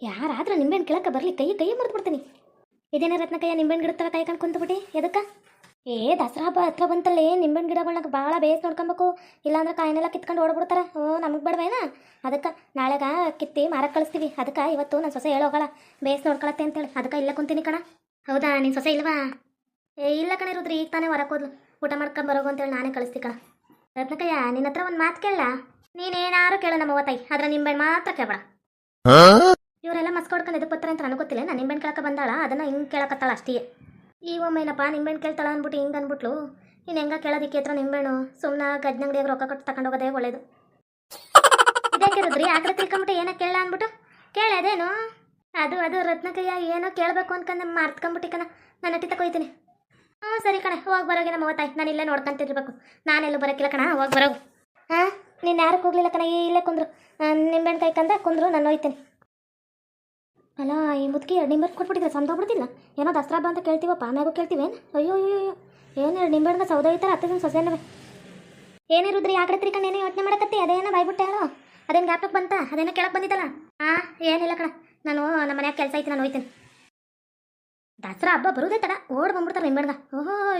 ಯಾರಾದ್ರೂ ನಿಂಬೆಹಣ್ಣು ಕೇಳಕ್ಕೆ ಬರಲಿ ಕೈ ಕೈ ಮುರಿದು ಬಿಡ್ತೀನಿ. ಇದೇನ ರತ್ನಕಯ್ಯ ನಿಂಬೆಹಣ್ಣು ಗಿಡ ಥರ ಕಾಯ್ಕೊಂಡು ಕುಂತ್ಬಿಟ್ಟು ಎದಕ್ಕೆ? ದಸರಾ ಹಬ್ಬ ಹತ್ರ ಬಂತಲ್ಲೇ ನಿಂಬೆಹಣ್ಣು ಗಿಡಗಳನ್ನ ಭಾಳ ಬೇಸ್ ನೋಡ್ಕೊಬೇಕು, ಇಲ್ಲಾಂದ್ರೆ ಕಾಯಿನೆಲ್ಲ ಕಿತ್ಕೊಂಡು ಓಡ್ಬಿಡ್ತಾರೆ. ನಮಗೆ ಬೇಡವೇನಾ? ಅದಕ್ಕೆ ನಾಳೆಗ ಕಿತ್ತಿ ಮಾರಕ್ಕೆ ಕಳಿಸ್ತೀವಿ. ಅದಕ್ಕೆ ಇವತ್ತು ನನ್ನ ಸೊಸೆ ಹೇಳೋಗಳ ಬೇಸ್ ನೋಡ್ಕೊಳತ್ತೆ ಅಂತೇಳಿ ಅದಕ್ಕೆ ಇಲ್ಲೇ ಕುಂತೀನಿ ಕಣ. ಹೌದಾ, ನಿನ್ನ ಸೊಸೆ ಇಲ್ವಾ? ಇಲ್ಲ ಕಣ ಇರೋದ್ರಿ, ಈಗ ತಾನೇ ಹೊರಕ್ಕೆ ಹೋದ್ಲು. ಊಟ ಮಾಡ್ಕೊಂಡು ಬರೋಗು ಅಂತೇಳಿ ನಾನೇ ಕಳಿಸ್ತಿ ಕಣ. ರತ್ನಕಯ್ಯ ನಿನ್ನ ಹತ್ರ ಒಂದು ಮಾತು ಕೇಳ. ನೀನೇನಾರು ಕೇಳು ನಮ್ಮ ತಾಯಿ, ಆದ್ರೆ ನಿಂಬೆಹಣ್ಣು ಮಾತ್ರ ಕೇಳಬೇಡ. ಇವರೆಲ್ಲ ಮಸ್ಕೊಡ್ಕೊಂಡು ಎದಕ್ಕೆ ಬರ್ತಾರೆ ಅಂತ ನನಗೆ ಗೊತ್ತಿಲ್ಲ. ನಾನು ನಿಂಬೆಹಣ್ಣು ಕೇಳಕ್ಕೆ ಬಂದಾಳ, ಅದನ್ನು ಹಿಂಗೆ ಕೇಳಕತ್ತಾಳ ಅಷ್ಟೇ. ಈ ಒಮ್ಮೆನಪ್ಪ ನಿಂಬೆಹಣ್ಣು ಕೇಳ್ತಾಳ ಅಂದ್ಬಿಟ್ಟು ಹಿಂಗೆ ಅಂದ್ಬಿಟ್ಲು. ಇನ್ನು ಹೆಂಗೆ ಕೇಳೋದಕ್ಕೆ ಹತ್ರ ನಿಂಬೆಹಣ್ಣು ಸುಮ್ಮನೆ ಗಜ್ನಂಗಡಿಯಾಗ ರೊಕ್ಕ ಕೊಟ್ಟು ತಗೊಂಡೋಗೋದೇ ಒಳ್ಳೇದು. ಇದೇಕಿರೋದ್ರಿ ಆಕಡೆ ತಿಳ್ಕೊಂಬಿಟ್ಟು ಏನೋ ಕೇಳ ಅಂದ್ಬಿಟ್ಟು ಕೇಳೋದೇನು? ಅದು ರತ್ನಕಯ್ಯ ಏನೋ ಕೇಳಬೇಕು ಅನ್ಕೊಂಡು ಮಾರ್ತ್ಕೊಂಬಿಟ್ಟು ಕಣ. ನಾನು ಅಟ್ಟಿ ತಗೋಯ್ತೀನಿ. ಸರಿ ಕಣ, ಹೋಗಿ ಬರೋಗಿ ನಮ್ಮ ತಾಯಿ, ನಾನು ಇಲ್ಲೇ ನೋಡ್ಕೊಂತಿರ್ಬೇಕು. ನಾನೆಲ್ಲೂ ಬರೋಕ್ಕಿಲ್ಲ ಕಣ, ಹೋಗಿ ಬರೋಗು. ನೀನು ಯಾರಕ್ಕೆ ಹೋಗ್ಲಿಲ್ಲ ಕಣ, ಇಲ್ಲೇ ಕುಂದ್ರು. ನಿಂಬೆಹಣ್ಣು ಕಾಯ್ಕಂದ ಕುಂದ್ರು, ನಾನು ಹೋಯ್ತೀನಿ. ಅಲ್ಲ ಈ ಮುದುಕಿ ನಿಂಬೆಹಣ್ಣು ಕೊಟ್ಬಿಟ್ಟಿದ್ರೆ ಸಂದೋಗ್ಬಿಡ್ತಿಲ್ಲ. ಏನೋ ದಸರಾ ಹಬ್ಬ ಅಂತ ಕೇಳ್ತೀವಪ್ಪ, ಆಮ್ಯಾಗೂ ಕೇಳ್ತೀವೇನು? ಅಯ್ಯೋ ಏನು ನಿಂಬೆಹಣ್ಣ ಸೌದ ಒಯ್ತಾರೆ ಹತ್ತು ದಿನ ಸೊಸೆನವೇ. ಏನಿರುದ್ರಿ ಆ ಕಡೆ ತಿರ್ಕೊಂಡು ಏನೋ ಯೋಚನೆ ಮಾಡಕತ್ತಿ, ಅದೇನೋ ಬಾಯ್ಬಿಟ್ಟೆ ಹೇಳೋ. ಅದೇನು ಗ್ಯಾಪಕ್ಕೆ ಬಂತ, ಅದೇನೋ ಕೇಳಕ್ಕೆ ಬಂದಿದ್ದಲ್ಲ. ಏನಿಲ್ಲ ಕಣ, ನಾನು ನಮ್ಮ ಮನ್ಯಾಗ ಕೆಲಸ ಐತಿ, ನಾನು ಹೋಯ್ತೀನಿ. ದಸರಾ ಹಬ್ಬ ಬರೋದೇ ತಡ ಓಡ್ ಬಂದ್ಬಿಡ್ತಾರೆ ನಿಂಬೆಹಣ್ಣ.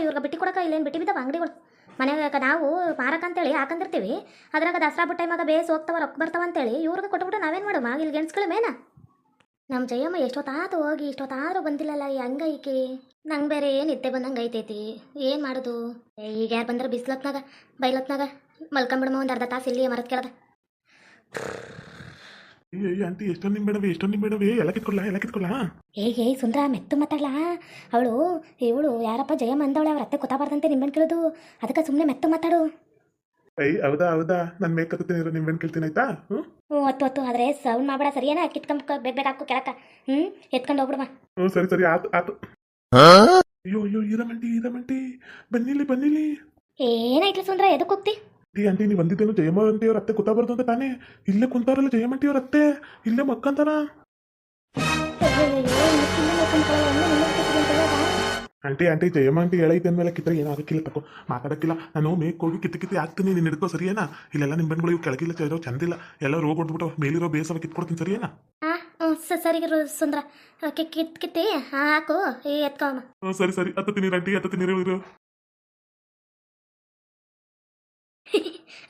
ಇವ್ರಿಗೆ ಬಿಟ್ಟು ಕೊಡಕ್ಕೆ ಇಲ್ಲೇನು ಬಿಟ್ಟು ಬಿದ್ದಾವ ಅಂಗಡಿಗಳು. ಮನೆಯಾಗ ನಾವು ಮಾರಕ್ಕಂತೇಳಿ ಹಾಕಂದಿರ್ತೀವಿ, ಅದ್ರಾಗ ದಸರಾ ಹಬ್ಬ ಟೈಮಾಗ ಬೇಸ್ ಹೋಗ್ತಾವ ರೊಕ್ಕ ಬರ್ತಾವ ಅಂತೇಳಿ ಇವ್ರಿಗೆ ಕೊಟ್ಬಿಟ್ಟು ನಾವೇನು ಮಾಡೋಣ? ಇಲ್ಲಿ ಗೆಣಸ್ಗಳು ಮೇನ ನಮ್ಮ ಜಯಮ್ಮ ಎಷ್ಟೊತ್ತಾತು ಹೋಗಿ ಇಷ್ಟೊತ್ತಾದ್ರೂ ಬಂದಿಲ್ಲಲ್ಲ ಈ ಹಂಗೈಕಿ. ನಂಗೆ ಬೇರೆ ನಿದ್ದೆ ಬಂದಂಗೆ ಐತೈತಿ, ಏನು ಮಾಡೋದು? ಈಗ ಯಾರು ಬಂದ್ರೆ ಬಿಸ್ಲತ್ನಾಗ ಬೈಲತ್ನಾಗ ಮಲ್ಕೊಂಬಿಡಮ್ಮ ಒಂದು ಅರ್ಧ ತಾಸು ಇಲ್ಲಿ ಮರದ ಕೆಳಗೆ. ಆಂಟಿ ಎಷ್ಟೊಂದು ನಿಂಬೆಡವೆ ಎಲ್ಲ ಕಿತ್ಕೊಳ್ಳ. ಏಯ್ ಸುಂದ್ರ ಮೆತ್ತು ಮಾತಾಡ್ಲಾ. ಇವಳು ಯಾರಪ್ಪ ಜಯಮ್ಮ ಅಂದವಳೆ, ಅವ್ರ ಅತ್ತೆ ಗೊತ್ತಾಬಾರ್ದಂತೆ ನಿಂಬೆಹಣ್ಣು ಕೇಳೋದು. ಅದಕ್ಕೆ ಸುಮ್ಮನೆ ಮೆತ್ತು ಮಾತಾಡು. ಹೌದಾ ನಾನು ಮೇಕತ್ತೀನಿ, ನಿಂಬೆಹಣ್ಣು ಕೇಳ್ತೀನಿ ಆಯ್ತಾ? ಹೊತ್ತು ಆದರೆ ಸೌಂಡ್ ಮಾಡ್ಬೇಡ, ಸರಿಯೇನಾ? ಕಿತ್ಕೊಂಡ್ ಬೇಗ ಹಾಕು ಕೆಳಕ. ಎತ್ಕೊಂಡು ಹೋಗ್ಬಿಡುವ. ಸರಿ ಆತು. ಅಯ್ಯೋ ಈರಮಂಟಿ ಬನ್ನಿಲಿ. ಏನಾಯ್ತು ಸುಂದ್ರ, ಎದಕ್ಕೆ ಹೋಗ್ತಿ? ಆಂಟಿ ನೀವು ಬಂದಿದ್ದೇನು ಜಯಮ್ಮ ಆಂಟಿ ಅವ್ರ ಅತ್ತೆ ಗೊತ್ತಾಬಾರ್ದು ಅಂತ ತಾನೇ ಇಲ್ಲೇ ಕುಂತಾರಲ್ಲ ಜಯಮಂಟಿ ಅವ್ರ ಅತ್ತೆ, ಇಲ್ಲೇ ಮಕ್ಕಂತಾರ. ಆಂಟಿ ಜಯಮ್ಮ ಆಂಟಿ ಹೇಳೈತೆ ಅಂದ್ಮೇಲೆ ಕಿತ್ತ ಏನೋ ಆಗಕ್ಕಿಲ್ಲ, ತಗೋ ಮಾತಾಡಕ್ಕಿಲ್ಲ. ನಾನು ಮೇಕ್ ಹೋಗಿ ಕಿತ್ತಿ ಹಾಕ್ತೀನಿ, ನೀನು ಹಿಡ್ಕೋ ಸರಿಯೇನಾ? ಇಲ್ಲೆಲ್ಲ ನಿಂಬೆಹಣ್ಣುಗಳು ಇವು ಕೆಳಗಿಲ್ಲ ಚೇರೋ ಚಂದಿಲ್ಲ, ಎಲ್ಲ ರೋಗ ಹೊಡ್ಬಿಟ್ಟು ಮೇಲಿರೋ ಬೇಸವ ಕಿತ್ಕೊಡ್ತೀನಿ ಸರಿಯೇನಾ? ಸರಿ ಸುಂದ್ರ, ಕಿತ್ತಿ ಹಾಕು ಎತ್ಕೋ. ಸರಿ ಹತ್ತೀನಿ ಆಂಟಿ ಇರು.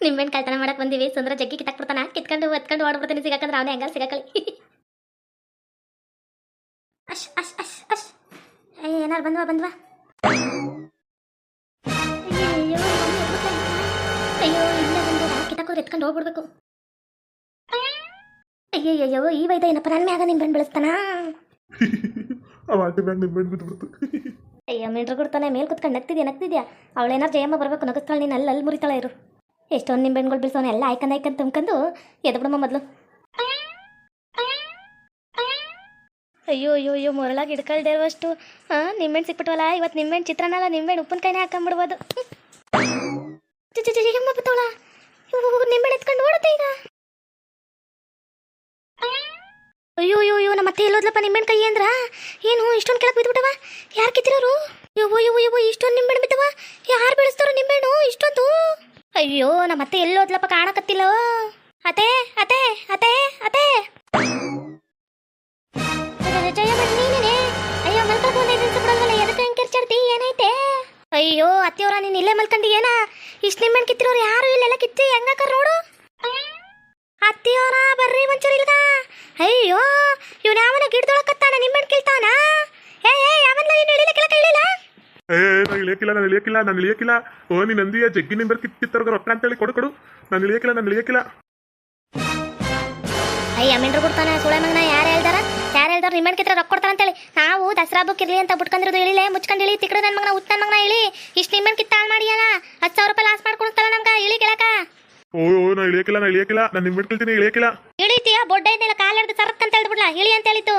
ನಿಂಬೆಹಣ್ಣು ಕಳ್ತನ ಮಾಡಕ್ ಬಂದಿವಿ. ಸುಂದ್ರ ಜಗ್ಗಿ ಕಿತ್ತಾಕ್ಬಿಡ್ತಾನ, ಕಿತ್ಕೊಂಡು ಎತ್ಕೊಂಡು ಓಡ್ಬಿಡ್ತಾನೆ. ಸಿಗಾಕಂದ್ರೆ ಅವನೇ ಹೆಂಗಾರ ಸಿಗಾಕಳಿ. ಏನಾರು ಬಂದ್ವಾ? ಅಯ್ಯೋ ಇಲ್ಲ ಬಂದು ಕಿತ್ತಾಕೋರು ಎತ್ಕೊಂಡು ಹೋಗ್ಬಿಡ್ಬೇಕು. ಅಯ್ಯಯ್ಯೋ ಈ ವೈದ ಏನಪ್ಪ ನನ್ನ ಮ್ಯಾಗ ನಿಂಬೆಹಣ್ಣು ಬೆಳೆಸ್ತಾನ. ಅಯ್ಯೋ ಮಿಂಡ್ರು ಕೊಡ್ತಾನೆ, ಮೇಲ್ ಕುತ್ಕೊಂಡು ನಗ್ತಿದ್ಯಾ? ಅವಳೇನಾರು ಜಯಮ್ಮ ಬರ್ಬೇಕು, ನಗಸ್ತಾಳೆ, ನೀನು ಅಲ್ಲಿ ಮುರಿತಾಳೆ ಇರು. ಎಷ್ಟೊಂದು ನಿಂಬೆಹಣ್ಣುಗಳು ಬೀಳ್ಸೋನೆ, ಎಲ್ಲ ಆಯ್ಕೊಂಡು ತುಂಬ್ಕೊಂಡು ಎದ್ಬಿಡಮ್ಮ ಮೊದಲು. ಅಯ್ಯೋ ಮೊರಳಾಗಿ ಹಿಡ್ಕೊಳ್ದೇ ಇರುವಷ್ಟು ನಿಂಬೆಹಣ್ಣು ಸಿಕ್ಬಿಟ್ಟವಲ್ಲ. ಇವತ್ತು ನಿಂಬೆಹಣ್ಣು ಚಿತ್ರಾನ್ನಲ್ಲ, ನಿಂಬೆಹಣ್ಣು ಉಪ್ಪಿನಕಾಯಿನೇ ಹಾಕೊಂಬಿಡ್ಬೋದು. ಜಯಮ್ಮ ಬತ್ತವಳ, ನಿಂಬೆಹಣ್ಣು ಎತ್ಕೊಂಡು ಓಡುತ್ತೆ ಈಗ. ಅಯ್ಯೋ ನಮ್ಮ ಅತ್ತೆ ಎಲ್ಲೋದ್ಲಪ್ಪ ನಿಂಬೆಹಣ್ಣು ಕೈ ಅಂದ್ರ ಏನು ಇಷ್ಟೊಂದು ಕೆಳಗೆ ಬಿದ್ದುಬಿಟ್ಟವ? ಯಾರು ಕಿತ್ತಿರೋರು? ಯವ್ವ ಇಷ್ಟೊಂದು ನಿಂಬೆಹಣ್ಣು ಬಿದ್ದವ? ಯಾರು ಬೆಳೆಸ್ತಾರೋ ನಿಂಬೆಹಣ್ಣು ಇಷ್ಟೊಂದು? ಅಯ್ಯೋ ನಮ್ಮ ಅತ್ತೆ ಎಲ್ಲೋದ್ಲಪ್ಪ, ಕಾಣಕತ್ತಿಲ್ಲ. ಅತ್ತೆ ನೀನೇ? ಅಯ್ಯೋ ಮಲ್ಕೊಂಡ್ ಎದಕ್ಕೆ ಹೆಂಗೆ ಕಿರ್ಚಾಡ್ತಿ? ಏನೈತೆ? ಅಯ್ಯೋ ಅತ್ತೆಯವರ ನೀನು ಇಲ್ಲೇ ಮಲ್ಕೊಂಡಿ ಏನ? ಇಷ್ಟು ನಿಂಬೆಹಣ್ಣು ಕಿತ್ತಿರೋರು ಯಾರು ಇಲ್ಲೆಲ್ಲ ಕಿತ್ತಿ ಹೆಂಗಾಕರ್ ನೋಡು. ಅತ್ತೆಯವರ ಬರ್ರಿ ಒಂಚೂರು ಇಲ್ಗ. ಅಯ್ಯೋ ಇವ್ನು ಯಾವನ ಗಿಡದೊಳಕತ್ತಾನ ನಿಂಬೆಹಣ್ಣು ಕಿಲ್ತಾನ. ಯಾವನ್ಲ ನೀನು ಇಳಿಲಿಲ್ಲ ಕೆಳಕ್ಕೆ ಇಳಿಲ್ಲ? ನಾನು ಇಳಿಯಕ್ಕಿಲ್ಲ. ಓ ನೀ ನಂದಿಯ ಜಗ್ಗಿ ನಿಂಬರ್ ಕಿತ್ತರ್ಗ ರೊಕ್ಕ ಅಂತೇಳಿ ಕೊಡು. ನಾನು ಇಳಿಯಕ್ಕಿಲ್ಲ. ಅಯ್ಯ ಮಿಂಡ್ರು ಕೊಡ್ತಾನೆ ಸುಳೆ ಮಗನ. ಯಾರು ಹೇಳ್ದಾರ ನಿಂಬೆಹಣ್ಣು ಕಿತ್ತರ ರೊಕ್ಕ ಕೊಡ್ತಾರ ಅಂತೇಳಿ? ನಾವು ದಸರಾ ಹಬ್ಬಕ್ಕೆ ಇರ್ಲಿ ಅಂತ ಬಿಟ್ಕೊಂಡಿರೋದು. ಇಳಿಲೆ ಮುಚ್ಕೊಂಡು ಇಳಿ, ತಿಕ್ಕಡ ನನ್ನ ಮಗನ ಉತ್ತ ನನ್ನ ಮಗನ ಇಳಿ. ಇಷ್ಟು ನಿಂಬೆಹಣ್ಣು ಕಿತ್ತ ಹಾಳು ಮಾಡಿಯಾನ, 10,000 ರೂಪಾಯಿ ಲಾಸ್ ಮಾಡ್ಕೊಡ್ತಾರ ನಮ್ಗೆ. ಇಳಿ ಕೆಳಕ. ಓ ನಾನು ಇಳಿಯಕ್ಕಿಲ್ಲ. ನಾನು ನಿಂಬೆಹಣ್ಣು ಕೇಳ್ತೀನಿ, ಇಳಿಯಕ್ಕಿಲ್ಲ. ಇಳಿತೀಯ ಬೊಡ್ಡ ಇದನ್ನೆಲ್ಲ ಕಾಲೆಡ್ದು ಸರಕ್ ಅಂತ ಹೇಳ್ಬಿಡ್ಲಾ? ಇಳಿ ಅಂತ ಹೇಳಿದ್ದು.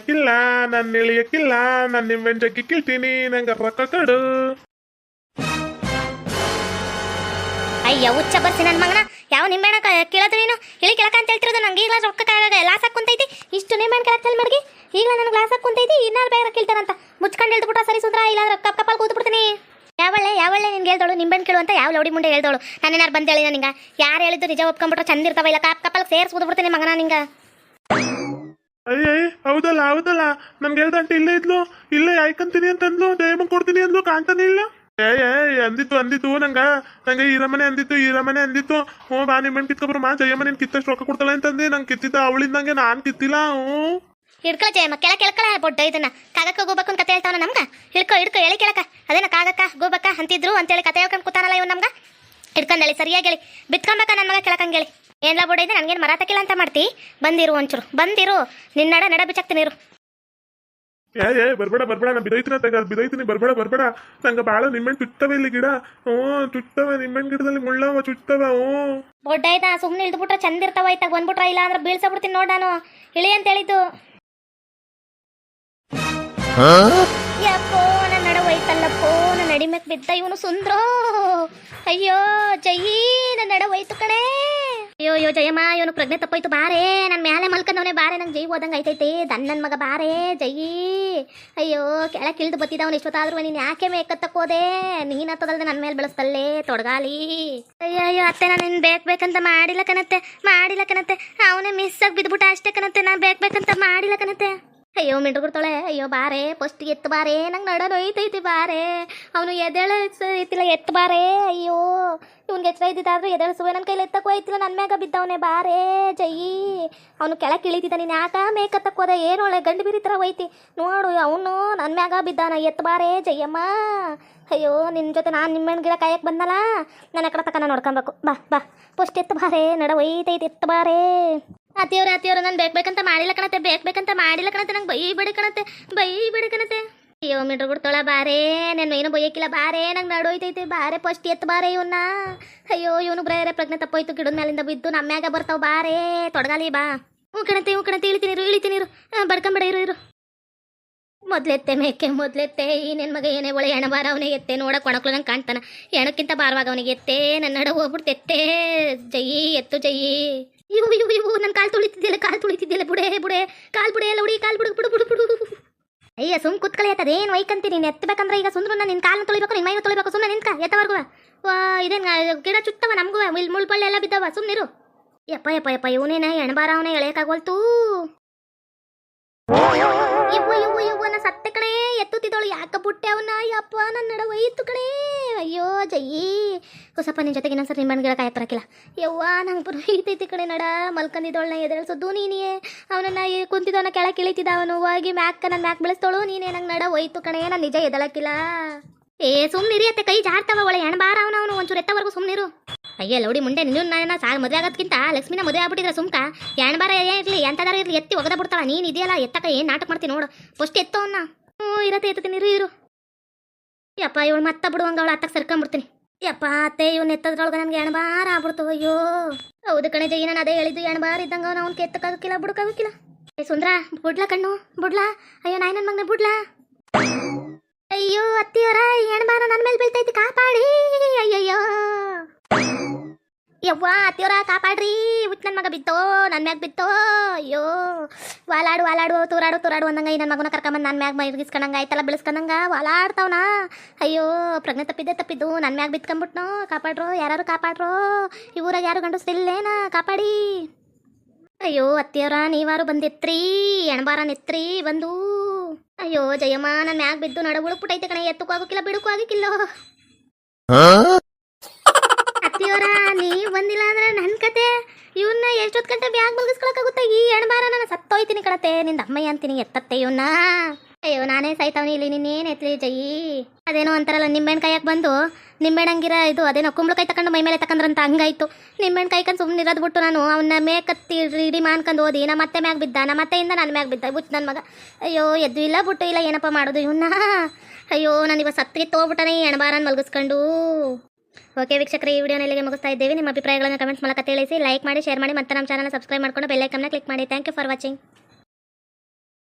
ಕಿಲ್ಲ ನಾನು ಇಳಿಯಕ್ಕಿಲ್ಲ. ನಾನು ನಿಂಬೆಹಣ್ಣು ಜಗ್ಗಿ ಕೇಳ್ತೀನಿ, ನಂಗೆ ರೊಕ್ಕ ಕೊಡು. ಅಯ್ಯ ಹುಚ್ಚ ಬರ್ಸಿ ನನ್ನ ಮಗನ. ಯಾವ ನಿಂಬೆಹಣ್ಣ ಕೇಳೋದು ನೀನು? ಇಳಿ ಕೆಳಕ ಅಂತ ಹೇಳ್ತಿರೋದು. ನಂಗೆ ಈಗ ರೊಕ್ಕ ಲಾಸ್ ಹಾಕುಂತೈತಿ. ಇಷ್ಟು ನಿಂಬೆಹಣ್ಣು ಕೆಳಕ್ಕೆ ಮಡಗಿ ಈಗ ನನಗೆ ಲಾಸ್ ಹಾಕುಂತೈತಿ. ಇನ್ನಾರು ಬೇರೆ ಕೇಳ್ತಾರಂತ ಮುಚ್ಕೊಂಡು ಹೇಳ್ಬಿಟ್ಟ. ಸರಿ ಸುಂದ್ರ, ಇಲ್ಲಾಂದ್ರೆ ಕಪ್ಪಲ್ ಕೂತ್ಬಿಡ್ತೀನಿ. ಯಾವಳ್ಳೆ ನಿನ್ಗೆ ಹೇಳ್ದೋಳು ನಿಂಬೆಹಣ್ಣು ಕೇಳು ಅಂತ? ಯಾವ ಲೌಡಿ ಮುಂಡೆ ಹೇಳ್ದೋಳು? ನಾನೇನಾರು ಬಂದು ಹೇಳಿದ ನಿಂಗೆ? ಯಾರು ಹೇಳಿದ್ದು ನಿಜ ಒಪ್ಕೊಂಡ್ಬಿಟ್ರೆ ಚಂದ ಇರ್ತಾವ, ಇಲ್ಲ ಕಪ್ಪಲ್ ಸೇರಿಸಿ ಕೂತ್ಬಿಡ್ತೀನಿ ಮಗನ ನಿಂಗೆ. ಹೌದಲ್ಲ ಹೌದಲ್ಲ ನನ್ಗೆ ಹೇಳ್ದ ಆಂಟಿ ಇಲ್ಲೇ ಇದ್ಲು ಇಲ್ಲೇ ಆಯ್ಕಂತೀನಿ ಅಂತಂದ್ಲು ಜಯಮ್ಮ ಕೊಡ್ತೀನಿ ಅಂದ್ಲು ಕಾಣ್ತಾನೆ ಇಲ್ಲ ಅಂದಿತ್ತು ನಂಗೆ ಈರಮ್ಮನೆ ಅಂದಿತ್ತು ಹ್ಞೂ ಬಾ ನಿಮ್ಮಣ್ಣ ಕಿತ್ಕೊಬ್ರು ಮಾ ಜಯಮ್ಮ ನೀನ್ ಕಿತ್ತಷ್ಟು ರೊಕ್ಕ ಕೊಡ್ತಾಳೆ ಅಂತಂದೆ ನಂಗೆ ಕಿತ್ತಿದ್ದ ಅವಳಿಂದಂಗೆ ನಾನ್ ಕಿತ್ತಿಲ್ಲ ಹ್ಞೂ ಹಿಡ್ಕೊ ಜಯಮ್ಮ ಕೆಳಕ ಬೊಡ್ಡ ಇದನ್ನ ಕಾಗಕ್ಕ ಗೋಬಕ್ಕ ಅಂತ ಕತೆ ಹೇಳ್ತಾವ ನಮ್ಗ ಹಿಡ್ಕೊ ಎಳಿ ಕೆಳಕ ಅದೇನ ಕಾಗಕ್ಕ ಗೋಬಕ್ಕ ಅಂತಿದ್ರು ಅಂತೇಳಿ ಕತೆ ಹೇಳ್ಕೊಂಡು ಕೂತಾನಲ್ಲ ಇವ್ ನಮ್ಗ ಹಿಡ್ಕೊಂಡಳಿ ಸರಿಯಾಗಿ ಹೇಳಿ ಬಿತ್ಕೊಂಬೇಕ ನನ್ನ ಮಗ ಕೆಳಕಂಗೇಳಿ ಏನ್ಲ ಬೊಡ್ಡ ಇದೆ ನನ್ಗೇನು ಮರ ತಕ್ಕಿಲ್ಲ ಅಂತ ಮಾಡ್ತಿ ಬಂದಿರು ಒಂಚೂರು ಬಂದಿರು ನಿನ್ನ ನಡ ಬಿಚ್ಚಾಕ್ತೀನಿ ಇರು ಬರ್ಬೇಡ ನಾ ಬಿದೈತೀನಿ ಬರ್ಬೇಡ ನಂಗೆ ಬಾಳ ನಿಮ್ಮೆಣ್ಣು ಚುಚ್ಚವೆ ಇಲ್ಲಿ ಗಿಡ ಹ್ಞೂ ಚುಚ್ಚವೆ ನಿಮ್ಮೆಣ್ಣು ಗಿಡದಲ್ಲಿ ಮುಳ್ಳವ ಚುಚ್ಚವ ಹ್ಞೂ ಬೊಡ್ಡ ಆಯ್ತಾ ಸುಮ್ಮನೆ ಇಳ್ದ್ಬಿಟ್ರೆ ಚಂದ ಇರ್ತಾವ ಆಯ್ತಾ ಬಂದ್ಬಿಟ್ರ ಇಲ್ಲ ಅಂದ್ರೆ ಬೀಳ್ಸಬಿಡ್ತೀನಿ ನೋಡ್ ನಾನು ಇಳಿ ಅಂತ ಹೇಳಿದ್ದು ಯಪ್ಪೋ ನನ್ನ ನಡ ಹೋಯ್ತಲ್ಲಪ್ಪೋ ನನ್ನ ನಡಿಮೆಕ್ ಬಿದ್ದ ಇವನು ಸುಂದ್ರೋ ಅಯ್ಯೋ ಜಯಿ ನನ್ನ ನಡ ಹೋಯ್ತು ಕಣೆ ಅಯ್ಯೋ ಜಯಮ್ಮ ಇವನು ಪ್ರಜ್ಞೆ ತಪ್ಪೋಯ್ತು ಬಾರೇ ನನ್ನ ಮ್ಯಾಲೆ ಮಲ್ಕೊಂಡವನೇ ಬಾರೆ ನಂಗೆ ಜೈ ಓದಂಗೆ ಆಯ್ತೈತೆ ನನ್ನ ಮಗ ಬಾರೇ ಜಯಿ ಅಯ್ಯೋ ಕೆಳಕ್ಕೆ ಇಳ್ದು ಬತ್ತಿದವನು ಇಷ್ಟೊತ್ತಾದ್ರೂ ನೀನು ಯಾಕೆ ಮೇಕತ್ತಕ್ಕೋದೆ ನೀನು ಹತ್ತದಲ್ದೆ ನನ್ನ ಮೇಲೆ ಬೆಳೆಸ್ತಲ್ಲೇ ತೊಡಗಾಲಿ ಅಯ್ಯೋ ಅತ್ತೆ ನಾನು ನಿನ್ನ ಬೇಕಂತ ಮಾಡಿಲ್ಲ ಕಣತ್ತೆ ಅವನೇ ಮಿಸ್ ಆಗಿ ಬಿದ್ಬಿಟ್ಟ ಅಷ್ಟೇ ಕಣತ್ತೆ ನಾನು ಬೇಕಂತ ಮಾಡಿಲ್ಲ ಕಣತ್ತೆ ಅಯ್ಯೋ ಮಿಂಡ್ರುಗುಡ್ತಾಳೆ ಅಯ್ಯೋ ಬಾರೆ ಫಸ್ಟ್ ಎತ್ತು ಬಾರೆ ನಂಗೆ ನಡ ನೋಯ್ತೈತಿ ಬಾರೆ ಅವನು ಎದ್ದೇಳಿಲ್ಲ ಎತ್ತು ಬಾರೆ ಅಯ್ಯೋ ಇವ್ನಿಗೆ ಎಚ್ಚರ ಇದ್ದಿದ್ದಾದ್ರೂ ಎದ್ದೇಳಿಸುವೆ ನನ್ನ ಕೈಲಿ ಎತ್ತಕ್ಕೂ ಐತಿಲ್ಲ ನನ್ನ ಮ್ಯಾಗ ಬಿದ್ದವನೇ ಬಾರೆ ಜಯಿ ಅವನು ಕೆಳಕ್ಕೆ ಇಳಿತಿದ್ದ ನೀನು ಯಾಕ ಮೇಕತ್ತಕ್ಕೆ ಹೋದ ಏನು ಒಳ್ಳೆ ಗಂಡು ಬೀರಿ ಥರ ಹೋಯ್ತಿ ನೋಡು ಅವನು ನನ್ನ ಮ್ಯಾಗ ಬಿದ್ದಾನ ಎತ್ತು ಬಾರೆ ಜಯಮ್ಮ ಅಯ್ಯೋ ನಿನ್ನ ಜೊತೆ ನಾನು ನಿಮ್ಮಣ್ಣ ಗಿಡ ಕಾಯಕ್ಕೆ ಬಂದಲ್ಲ ನನ್ನ ಕಡೆ ತಕ್ಕ ನಾನು ನೋಡ್ಕೊಬೇಕು ಬಾ ಫಸ್ಟ್ ಎತ್ತು ಬಾರೆ ನಡ ಒಯ್ತೈತಿ ಎತ್ತು ಬಾರೆ ಅತಿಯವ್ರು ನಾನು ಬೇಕಂತ ಮಾಡಿಲ್ಲ ಕಣತ್ತೆ ನಂಗೆ ಬೈಬೇಡಿ ಕಣತ್ತೆ ಅಯ್ಯೋ ಮಿಡ್ರು ಬಿಡ್ತಾಳ ಬಾರೇ ನನ್ನ ಏನು ಬೈಯಕ್ಕಿಲ್ಲ ಬಾರೇ ನಂಗೆ ನಡೋಯ್ತೈತೆ ಬಾರೆ ಫಸ್ಟ್ ಎತ್ತು ಬಾರೆ ಇವನ್ನ ಅಯ್ಯೋ ಇವನು ಬೇರೆ ಪ್ರಜ್ಞೆ ತಪ್ಪೋಯ್ತು ಗಿಡದ ಮೇಲಿಂದ ಬಿದ್ದು ನಮ್ಮ್ಯಾಗ ಬರ್ತಾವ ಬಾರೇ ತೊಡಗಾಲಿ ಬಾ ಹ್ಞೂ ಕಣತ್ತೆ ಇಳಿತೀನಿ ಬಡ್ಕೊಂಬೇಡ ಇರು ಮೊದ್ಲೆತ್ತೆ ಈ ನನ್ನ ಮಗ ಏನೇ ಒಳ್ಳೆ ಹೆಣ ಬಾರ ಅವನಿಗೆ ಎತ್ತೆ ನೋಡಕ್ ಒಣಕ್ಲು ನಂಗೆ ಕಾಣ್ತಾನ ಹೆಣಕ್ಕಿಂತ ಬಾರವಾಗ ಅವನಿಗೆ ಎತ್ತೆ ನನ್ನ ನಡ ಹೋಗ್ಬಿಡ್ತು ಎತ್ತೆ ಜಯಿ ಎತ್ತು ಜಯಿ ಇವು ನನ್ನ ಕಾಲು ತುಳಿತಿದ್ದಿಲ್ಲ ಬುಡೆ ಕಾಲು ಬುಡೆ ಎಲ್ಲ ಹುಡಿ ಕಾಲು ಬಿಡು ಅಯ್ಯ ಸುಮ್ ಕುತ್ಕಳಿ ಆಯ್ತದ ಏನು ವೈಕಂತೀನಿ ನೀನು ಎತ್ತಬೇಕಂದ್ರೆ ಈಗ ಸುಂದ್ರು ನಿನ್ನ ಕಾಲನ್ನ ತೊಳಿಬೇಕು ನಿನ್ನ ಮೈನ ತೊಳಿಬೇಕು ಸುಮ್ಮನೆ ನಿನ್ಕ ಎತ್ತವರ್ಗು ಇದೇನು ಗಿಡ ಚುತ್ತವ ನಮಗೂ ಮುಳ್ಪಳ್ಳೆ ಎಲ್ಲ ಬಿದ್ದವ ಸುಮ್ಮನಿರು ಯಪ್ಪ ಇವನೇನ ಹೆಣ್ಬಾರ ಅವನೇ ಎಳೆಯಕ್ಕಾಗೋಲ್ತು ಇವ್ವ ನಾ ಸತ್ತೆ ಕಣೆ ಎತ್ತುತ್ತಿದ್ದವಳು ಯಾಕ ಬುಟ್ಟೆ ಅವನ್ನ ಯಪ್ಪ ನನ್ನ ನಡ ಒಯ್ತು ಕಣೆ ಅಯ್ಯೋ ಜಯಿ ಕುಸಪ್ಪ ನಿನ್ನ ಜೊತೆಗೆ ಇನ್ನೊಂದ್ಸರಿ ನಿಮ್ಮ ಗಿಡ ಕಾಯಕ್ಕೆ ಬರಕಿಲ್ಲ ಯವ್ವ ನಂಗೆ ಬರೀತೈತಿ ಕಣೆ ನಡ ಮಲ್ಕೊಂಡಿದ್ದವಳನ್ನ ಎದೇಳ್ಸೋದು ನೀನೇ ಅವನನ್ನ ಕುಂತಿದ್ದವನ ಕೆಳಕ್ಕೆ ಇಳಿತಿದ್ದ ಅವನು ಹೋಗಿ ನನ್ನ ಮ್ಯಾಕ್ ಬೆಳೆಸ್ತೋಳು ನೀನೇ ನಂಗೆ ನಡ ಒಯ್ತು ಕಣೆ ನಾನು ನಿಜ ಎದಳಕ್ಕಿಲ್ಲ ಸುಮ್ಮನಿರಿ ಅತ್ತೆ ಕೈ ಜಾಡ್ತಾವ ಒಳ್ಳೆ ಹೆಣ್ಬಾರ ಅವನು ಒಂಚೂರು ಎತ್ತವರೆಗೂ ಸುಮ್ಮನಿರು ಅಯ್ಯ ಲೌಡಿ ಮುಂಡೆ ನಿನ್ನ ಮದುವೆ ಆಗೋದಕ್ಕಿಂತ ಲಕ್ಷ್ಮಿನ ಮದುವೆ ಆಗ್ಬಿಟ್ಟಿದ್ರೆ ಸುಮ್ಕ ಹೆಣ್ಬಾರ ಇರಲಿ ಎಂತದಾರ ಇರಲಿ ಎತ್ತಿ ಒಗದ ಬಿಡ್ತಾಳ ನೀನು ಇದೆಯಲ್ಲ ಎತ್ತಕ ಏನು ನಾಟಕ ಮಾಡ್ತೀನಿ ನೋಡು ಫಸ್ಟ್ ಎತ್ತವನ್ನ ಎತ್ತತೀನಿ ಇರು ಯಪ್ಪ ಇವಳು ಮತ್ತ ಬಿಡುವಂಗ ಅವಳು ಅತ್ತಕ್ಕೆ ಸರ್ಕೊಂಡ್ಬಿಡ್ತೀನಿ ಯಪ್ಪ ಅತ್ತೆ ಇವ್ನು ಎತ್ತದ್ರೊಳಗೆ ನನಗೆ ಹೆಣ್ಬಾರ ಆಗ್ಬಿಡ್ತು ಅಯ್ಯೋ ಹೌದು ಕಣೆ ಜೈ ನಾನು ಅದೇ ಹೇಳಿದ್ದು ಹೆಣ್ಬಾರ ಇದ್ದಂಗ ಅವ್ನು ಎತ್ತಕ್ಕಾಗಕ್ಕಿಲ್ಲ ಬುಡಕ್ಕಾಗಕ್ಕಿಲ್ಲ ಸುಂದ್ರ ಬುಡ್ಲಾ ಕಣ್ಣು ಬುಡ್ಲಾ ಅಯ್ಯೋ ನಾಯಿ ನನ್ನ ಮಗನೇ ಬುಡ್ಲಾ ಅಯ್ಯೋ ಅತ್ತಿಯವರ ಹೆಣ್ಬಾರ ನನ್ನ ಮೇಲೆ ಬೀಳ್ತೈತಿ ಕಾಪಾಡಿ ಅಯ್ಯಯ್ಯೋ ಯವ್ವ ಅತ್ತಿಯವರ ಕಾಪಾಡ್ರಿ ಉತ್ ನನ್ನ ಮಗ ಬಿತ್ತೋ ನನ್ನ ಮ್ಯಾಗ ಬಿತ್ತೋ ಅಯ್ಯೋ ವಾಲಾಡು ತೂರಾಡು ಅಂದಂಗ ಈ ನನ್ನ ಮಗನ ಕರ್ಕೊಂಬಂದು ನನ್ನ ಮ್ಯಾಗ ಮೈರ್ಗಿಸ್ಕೊಂಡಂಗ ಆಯ್ತಲ್ಲ ಬೆಳೆಸ್ಕೊಂಡಂಗ ವಾಲಾಡ್ತಾವನ ಅಯ್ಯೋ ಪ್ರಜ್ಞೆ ತಪ್ಪಿದ್ದು ನನ್ನ ಮ್ಯಾಗ ಬಿತ್ಕೊಂಡ್ಬಿಟ್ನೋ ಕಾಪಾಡ್ರು ಯಾರು ಕಾಪಾಡ್ರು ಈ ಊರಾಗ ಯಾರು ಗಂಡಸ್ರಿಲ್ಲೇನ ಕಾಪಾಡಿ ಅಯ್ಯೋ ಅತ್ತಿಯವರ ನೀವಾರು ಬಂದಿತ್ರಿ ಹೆಣ್ಬಾರ ನೆತ್ರಿ ಬಂದು ಅಯ್ಯೋ ಜಯಮ್ಮ ನನ್ನ ಮ್ಯಾಗ ಬಿದ್ದು ನಡ ಉಳುಕ್ಬಿಟ್ಟೈತೆ ಕಣ ಎತ್ತಕ್ಕೂ ಆಗೋಕಿಲ್ಲ ಬಿಡಕ್ಕೂ ಆಗಿಕ್ಕಿಲ್ಲ ಅತ್ತಿಯವರ ನೀವ್ ಬಂದಿಲ್ಲ ಅಂದ್ರೆ ನನ್ನ ಕತೆ ಇವನ್ನ ಎಷ್ಟೊತ್ತು ಗಂಟೆ ಬ್ಯಾಗ್ ಮಲಗಿಸ್ಕೊಳಕ್ಕಾಗುತ್ತೆ ಈ ಹೆಣ್ಬಾರ ನಾನು ಸತ್ತೋಯ್ತೀನಿ ಕಡತೆ ನಿಂದ ಅಮ್ಮಯ್ಯ ಅಂತೀನಿ ಎತ್ತತ್ತೆ ಇವನ್ನ ಅಯ್ಯೋ ನಾನೇ ಸಾಯ್ತಾವನಿ ಇಲ್ಲಿ ನೀನೇನು ಎತ್ತಲಿ ಜಯಿ ಅದೇನೋ ಅಂತಾರಲ್ಲ ನಿಂಬೆಣ್ಣು ಕಾಯಕ್ಕೆ ಬಂದು ನಿಂಬೆಣ್ಣಂಗಿರ ಇದು ಅದೇನೋ ಕುಂಬಳಕಾಯಿ ತಕೊಂಡು ಮೈ ಮೇಲೆ ತಕೊಂಡ್ರಂತ ಹಂಗಾಯ್ತು ನಿಂಬೆಣ್ಣು ಕಾಯ್ಕೊಂಡು ಸುಮ್ಮನೆ ಇರೋದು ಬಿಟ್ಟು ನಾನು ಅವನ್ನ ಮೇಕತ್ತಿ ಇಡಿ ಮಾನ್ಕೊಂಡು ಓದಿ ನಾ ಮತ್ತೆ ಮ್ಯಾಗ ಬಿದ್ದ ನಾ ಮತ್ತೆಯಿಂದ ನನ್ನ ಮ್ಯಾಗ ಬಿದ್ದ ಬುಚ್ಚ ನನ್ನ ಮಗ ಅಯ್ಯೋ ಎದ್ದು ಇಲ್ಲ ಬಿಟ್ಟು ಇಲ್ಲ ಏನಪ್ಪ ಮಾಡೋದು ಇವನ್ನ ಅಯ್ಯೋ ನಾನು ಇವಾಗ ಸತ್ತಿಗೆ ತೋಗ್ಬಿಟ್ಟನೆ ಈ ಹೆಣ್ಬಾರನ್ ಮಲಗಿಸ್ಕೊಂಡು ಓಕೆ ವೀಕ್ಷಕರೇ ಈ ವಿಡಿಯೋನ ಇಲ್ಲಿಗೆ ಮುಗಿಸ್ತಾ ಇದ್ದೇವೆ ನಿಮ್ಮ ಅಭಿಪ್ರಾಯಗಳನ್ನು ಕಮೆಂಟ್ಸ್ ಮೂಲಕ ತಿಳಿಸಿ ಲೈಕ್ ಮಾಡಿ ಶೇರ್ ಮಾಡಿ ಮತ್ತೆ ನಮ್ಮ ಚಾನಲ್ ಸಬ್ಸ್ಕ್ರೈಬ್ ಮಾಡ್ಕೊಂಡು ಬೆಲ್ ಐಕನ್ನ ಕ್ಲಿಕ್ ಮಾಡಿ ಥ್ಯಾಂಕ್ ಯು ಫಾರ್ ವಾಚಿಂಗ್